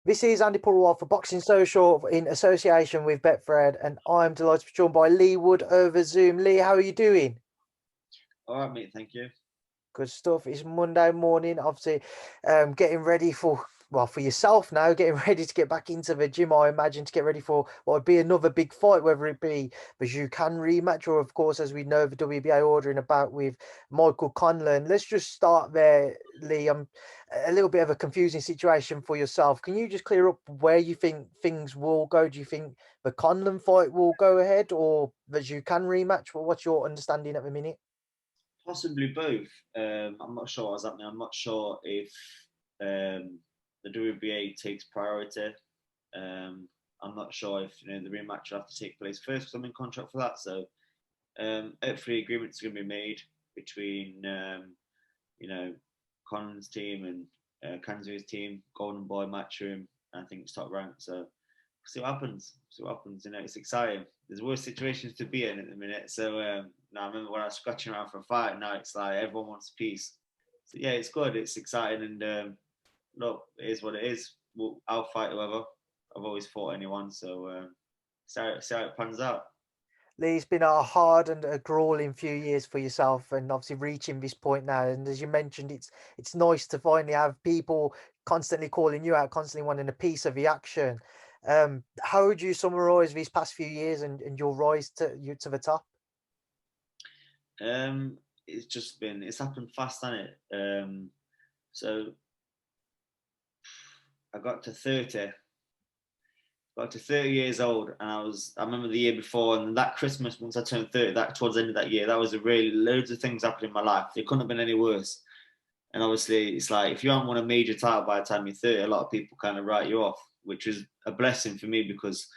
This is Andy Purewal for Boxing Social in association with Betfred, and I'm delighted to be joined by Leigh Wood over Zoom. Leigh, how are you doing? All right, mate. Thank you. Good stuff. It's Monday morning, obviously, getting ready for, well, for yourself now, getting ready to get back into the gym, I imagine, to get ready for what would be another big fight, whether it be the Can rematch or, of course, as we know, the WBA ordering about with Michael Conlan. Let's just start there, Leigh. A little bit of a confusing situation for yourself. Can you just clear up where you think things will go? Do you think the Conlan fight will go ahead or the Can rematch? Well, what's your understanding at the minute? Possibly both. I'm not sure what's happening. I'm not sure if the WBA takes priority. I'm not sure if the rematch will have to take place first because I'm in contract for that. So hopefully agreements are going to be made between Conan's team and Kanzu's team, Golden Boy, Matchroom, and I think it's top ranked. So see what happens. See what happens. It's exciting. There's worse situations to be in at the minute. So now I remember when I was scratching around for a fight. Now it's like everyone wants a piece. So yeah, it's good. It's exciting, and look, it is what it is. I'll fight whoever. I've always fought anyone. So see how it pans out. Leigh, it's been a hard and a grueling few years for yourself, and obviously reaching this point now. And as you mentioned, it's nice to finally have people constantly calling you out, constantly wanting a piece of the action. How would you summarize these past few years and your rise to the top? It's happened fast, hasn't it? So I got to 30 years old, and I remember the year before, and that Christmas, once I turned 30, that towards the end of that year, that was really loads of things happened in my life. It couldn't have been any worse. And obviously, it's like if you haven't won a major title by the time you're 30, a lot of people kind of write you off, which was a blessing for me because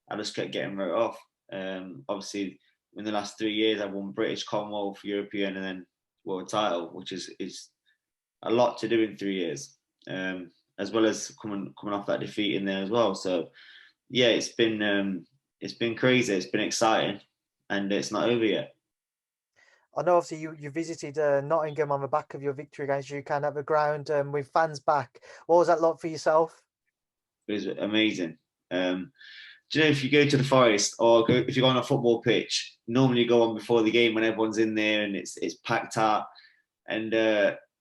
I just kept getting wrote off. Obviously, in the last 3 years, I won British, Commonwealth, European, and then world title, which is a lot to do in 3 years, as well as coming off that defeat in there as well. So yeah, it's been crazy. It's been exciting, and it's not over yet. I know obviously you visited Nottingham on the back of your victory against UCAN at the ground with fans back. What was that like for yourself? It was amazing. Do you know if you go to the forest if you go on a football pitch, normally you go on before the game when everyone's in there and it's packed out. And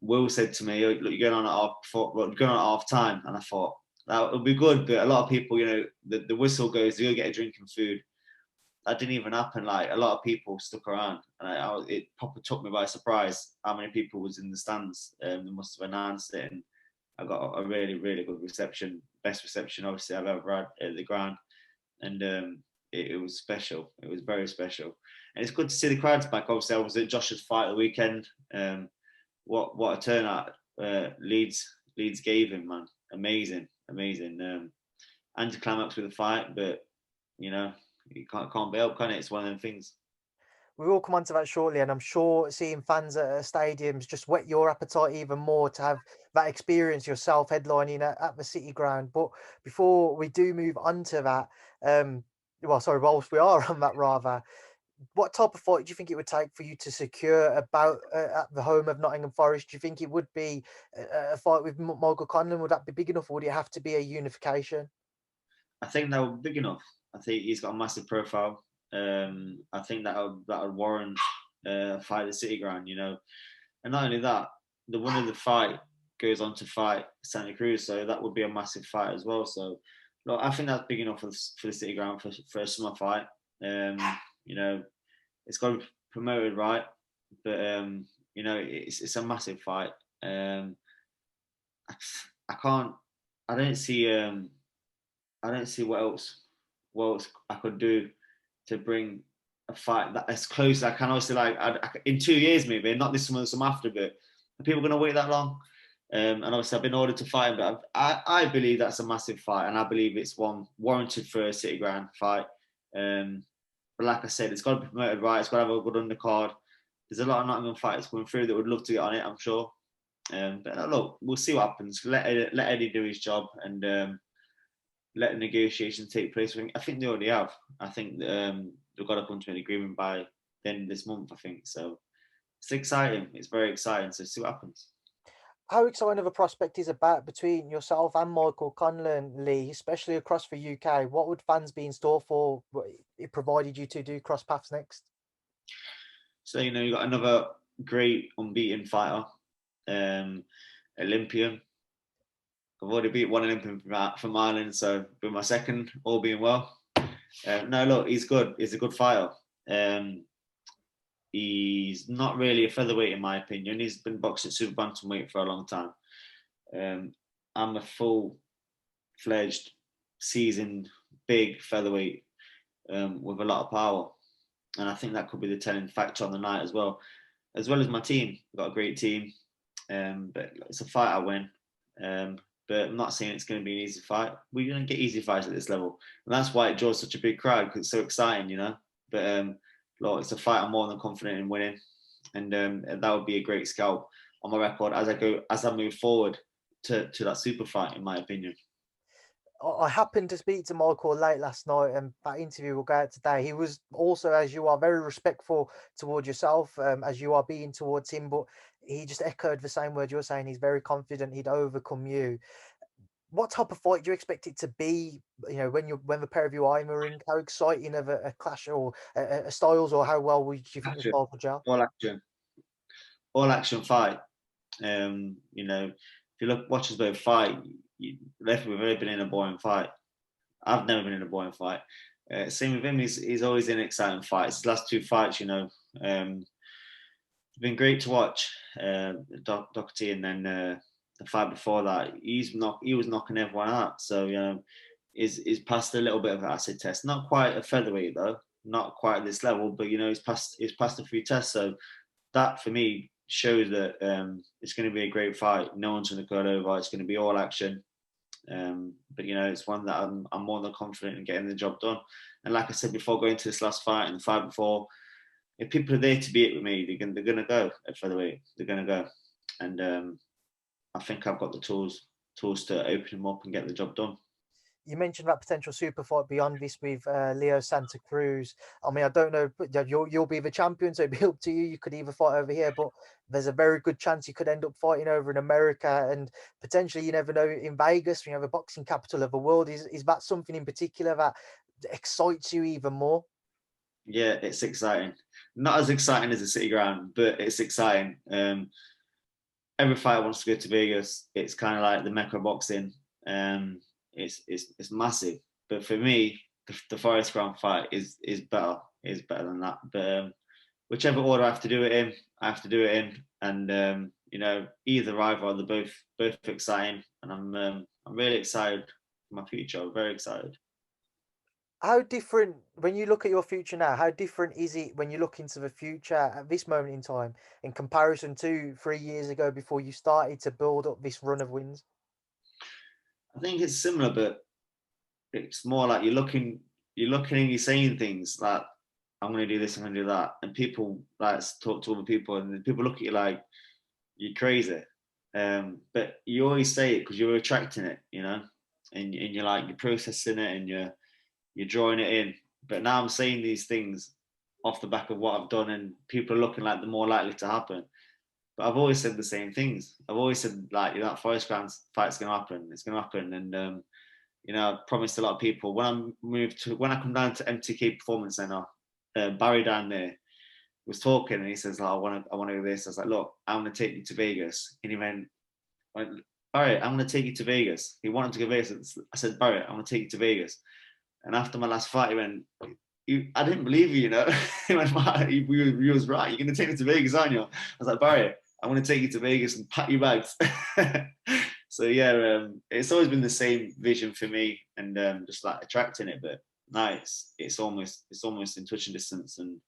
Will said to me, "Look, you're going on at half time," and I thought that would be good, but a lot of people, the whistle goes, you go get a drink and food. That didn't even happen. Like a lot of people stuck around, and it proper took me by surprise how many people was in the stands. They must have announced it, and I got a really, really good reception, best reception obviously I've ever had at the ground, and it was special. It was very special, and it's good to see the crowds back. Obviously, I was at Josh's fight at the weekend. What a turnout Leeds gave him, man. Amazing. Anticlimax with the fight, but it can't be helped, can it? It's one of them things. We will come on to that shortly, and I'm sure seeing fans at stadiums just whet your appetite even more to have that experience yourself headlining at the City Ground. But before we do move on to that, whilst we are on that rather, what type of fight do you think it would take for you to secure about at the home of Nottingham Forest? Do you think it would be a fight with Michael Conlan? Would that be big enough, or would it have to be a unification? I think that would be big enough. I think he's got a massive profile. I think that would warrant a fight at the City Ground, And not only that, the winner of the fight goes on to fight Santa Cruz, so that would be a massive fight as well. So, look, I think that's big enough for the City Ground for a summer fight. It's got to be promoted right, but it's a massive fight. I can't. I don't see. I don't see what else I could do to bring a fight that as close as I can. Obviously, in 2 years maybe, not this summer, the summer after. But are people going to wait that long? And obviously, I've been ordered to fight him, but I believe that's a massive fight, and I believe it's one warranted for a City Ground fight. But like I said, it's got to be promoted right. It's got to have a good undercard. There's a lot of Nottingham fighters coming through that would love to get on it, I'm sure. But look, we'll see what happens. Let Eddie do his job and let the negotiations take place. I think they already have. I think we've got to come to an agreement by the end of this month, I think. So it's exciting. It's very exciting. So see what happens. How exciting of a prospect is about between yourself and Michael Conlan, Leigh, especially across the UK? What would fans be in store for it provided you two do cross paths next? So you got another great unbeaten fighter, Olympian. I've already beat one Olympian from Ireland, so be my second, all being well. No, look, he's good. He's a good fighter. Um, he's not really a featherweight in my opinion. He's been boxing super bantamweight for a long time. I'm a full-fledged, seasoned, big featherweight with a lot of power, and I think that could be the telling factor on the night as well as my team. We've got a great team, but it's a fight I win. But I'm not saying it's going to be an easy fight. We're going to get easy fights at this level, and that's why it draws such a big crowd because it's so exciting. But look, it's a fight I'm more than confident in winning, and that would be a great scalp on my record as I move forward to that super fight, in my opinion. I happened to speak to Michael late last night, and that interview will go out today. He was also, as you are, very respectful towards yourself, as you are being towards him. But he just echoed the same word you're saying. He's very confident he'd overcome you. What type of fight do you expect it to be? When the pair of you are in the ring, how exciting of a clash or a styles, or how well would you think the Action, styles will gel? all action, all action fight. If you watch us both fight, we've never been in a boring fight. I've never been in a boring fight. Same with him. He's always in exciting fights. His last two fights, it's been great to watch. Doherty, and then the fight before that, he was knocking everyone out. So he's passed a little bit of an acid test. Not quite a featherweight though, not quite at this level, but he's passed a few tests. So that for me shows that it's going to be a great fight. No one's going to go over. It's going to be all action. But it's one that I'm more than confident in getting the job done. And like I said before, going to this last fight and the fight before, if people are there to beat with me, they're gonna go at featherweight. They're gonna go, and I think I've got the tools to open them up and get the job done. You mentioned that potential super fight beyond this with Leo Santa Cruz. I mean, I don't know, but you'll be the champion, so it'll be up to you. You could either fight over here, but there's a very good chance you could end up fighting over in America, and potentially you never know in Vegas, the boxing capital of the world. Is that something in particular that excites you even more? Yeah, it's exciting. Not as exciting as the City Ground, but it's exciting. Every fighter wants to go to Vegas. It's kind of like the Mecca of boxing. It's massive. But for me, the Forest Ground fight is better. Is better than that. But whichever order I have to do it in, I have to do it in. And either, they're both exciting. And I'm really excited for my future. I'm very excited. How different, when you look at your future now, how different is it when you look into the future at this moment in time in comparison to 3 years ago before you started to build up this run of wins? I think it's similar, but it's more like you're looking and you're saying things like, I'm going to do this, I'm going to do that. And people like talk to other people and people look at you like you're crazy. But you always say it because you're attracting it, and you're processing it and you're drawing it in. But now I'm saying these things off the back of what I've done, and people are looking like they're more likely to happen. But I've always said the same things. I've always said like that Forest Ground fight's going to happen. It's going to happen, and I promised a lot of people when I come down to MTK Performance Center, Barry down there was talking, and he says, like, I want to do this. I was like, look, I'm going to take you to Vegas, and he went, Barry, I'm going to take you to Vegas. He wanted to go to Vegas. I said, Barry, I'm going to take you to Vegas. And after my last fight, he went, I didn't believe you, He went, you was right. You're going to take me to Vegas, aren't you? I was like, Barry, I'm going to take you to Vegas and pack your bags. So yeah, it's always been the same vision for me, and just like attracting it. But now it's almost in touching distance, and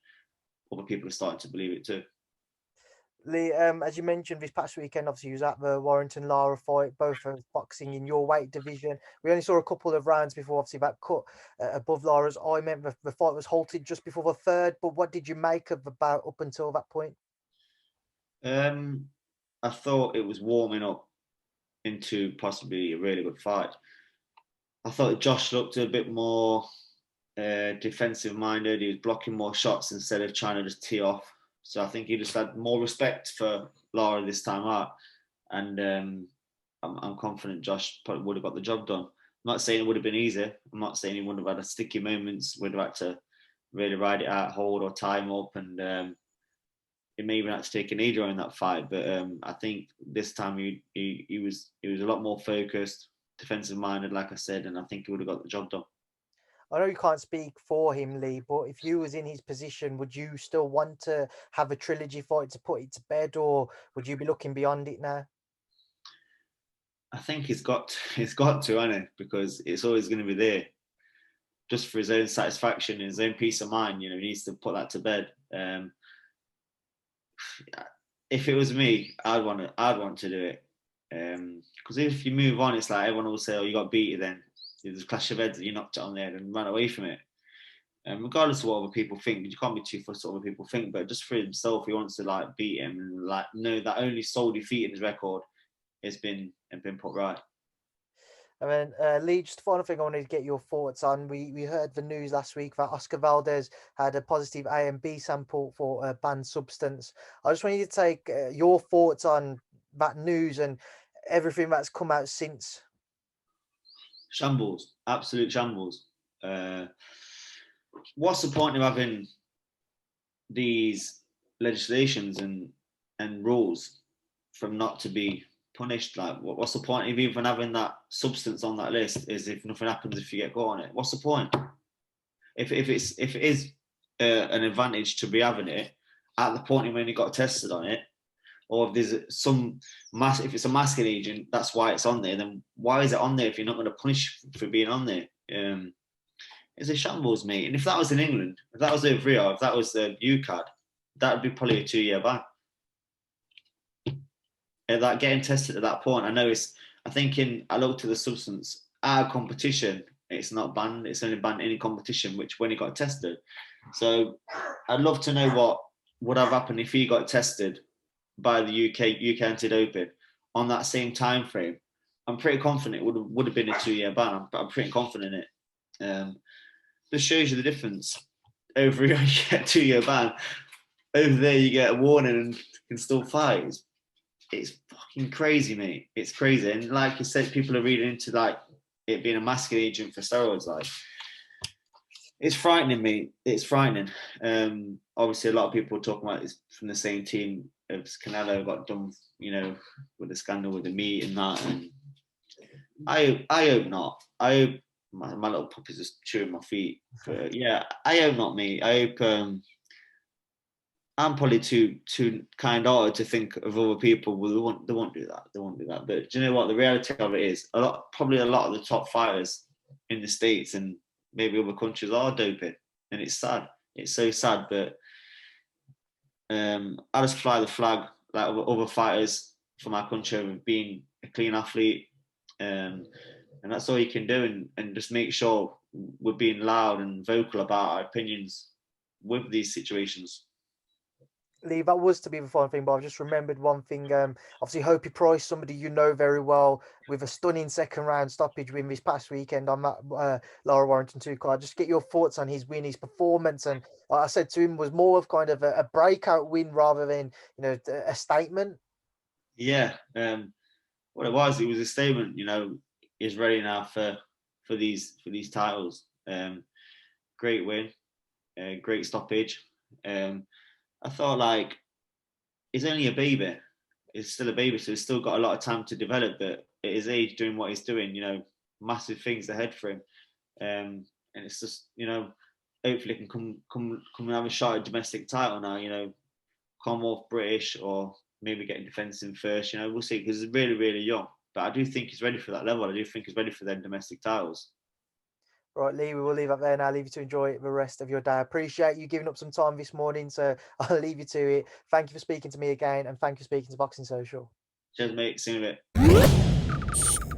other people are starting to believe it too. Leigh, as you mentioned, this past weekend, obviously, you was at the Warrington Lara fight, both of boxing in your weight division. We only saw a couple of rounds before, obviously, that cut above Lara's eye meant the fight was halted just before the third. But what did you make of the bout up until that point? I thought it was warming up into possibly a really good fight. I thought Josh looked a bit more defensive minded. He was blocking more shots instead of trying to just tee off. So I think he just had more respect for Lara this time out, and I'm confident Josh probably would have got the job done. I'm not saying it would have been easy. I'm not saying he wouldn't have had a sticky moments. Would have had to really ride it out, hold or tie him up, and he may even have to take an knee during that fight. But I think this time he was a lot more focused, defensive minded, like I said, and I think he would have got the job done. I know you can't speak for him, Leigh, but if you was in his position, would you still want to have a trilogy fight to put it to bed, or would you be looking beyond it now? I think he's got to, hasn't it? Because it's always going to be there, just for his own satisfaction, his own peace of mind. He needs to put that to bed. If it was me, I'd want to do it. Because if you move on, it's like everyone will say, "Oh, you got beat." Then there's a clash of heads, and you knocked it on there and ran away from it. Regardless of what other people think, you can't be too fussed what other people think. But just for himself, he wants to like beat him and like know that only sole defeat in his record has been put right. And then, Leigh, just final thing I wanted to get your thoughts on. We heard the news last week that Oscar Valdez had a positive A and B sample for a banned substance. I just wanted you to take your thoughts on that news and everything that's come out since. Shambles, absolute shambles. What's the point of having these legislations and rules from not to be punished? Like, what's the point of even having that substance on that list? Is if nothing happens if you get caught on it? What's the point? If it is an advantage to be having it at the point when you got tested on it, or if there's some if it's a masking agent, that's why it's on there. Then why is it on there if you're not going to punish for being on there? It's a shambles, mate. And if that was in England, if that was over here, if that was the UCAD, that would be probably a 2-year ban. That getting tested at that point, I looked at the substance our competition. It's not banned. It's only banned any competition. Which when he got tested, so I'd love to know what would have happened if he got tested by the UK anti-doping on that same time frame. I'm pretty confident it would have been a 2-year ban. I'm pretty confident in it. This shows you the difference. Over here, you get a 2-year ban. Over there, you get a warning and can still fight. It's fucking crazy, mate. It's crazy. And like you said, people are reading into like it being a masking agent for steroids. Like, it's frightening, mate. It's frightening. Obviously, a lot of people are talking about it's from the same team as Canelo got done, with the scandal with the meat and that. And I hope not. I hope my little puppy's just chewing my feet. But yeah, I hope not, mate. I hope. I'm probably too kind-hearted to think of other people. Well, they won't do that. They won't do that. But do you know what? The reality of it is, probably a lot of the top fighters in the States and maybe other countries are doping, and it's sad. It's so sad. But I just fly the flag like other fighters from our country of being a clean athlete, and that's all you can do, and just make sure we're being loud and vocal about our opinions with these situations. Leigh, that was to be the final thing, but I've just remembered one thing. Obviously, Hopey Price, somebody you know very well, with a stunning second round stoppage win this past weekend on that Lara-Warrington 2 card. Just get your thoughts on his win, his performance, and like I said to him, was more of kind of a breakout win rather than a statement. Yeah, what it was a statement. He's ready now for these titles. Great win, great stoppage. I thought like he's only a baby. He's still a baby, so he's still got a lot of time to develop. But at his age, doing what he's doing, massive things ahead for him. And it's just, hopefully he can come and have a shot at domestic title now. Commonwealth, British, or maybe getting defensive first. We'll see, because he's really, really young. But I do think he's ready for that level. I do think he's ready for them domestic titles. Right, Leigh, we will leave up there now. I'll leave you to enjoy the rest of your day. I appreciate you giving up some time this morning, so I'll leave you to it. Thank you for speaking to me again, and thank you for speaking to Boxing Social. Cheers, mate. See you in a bit.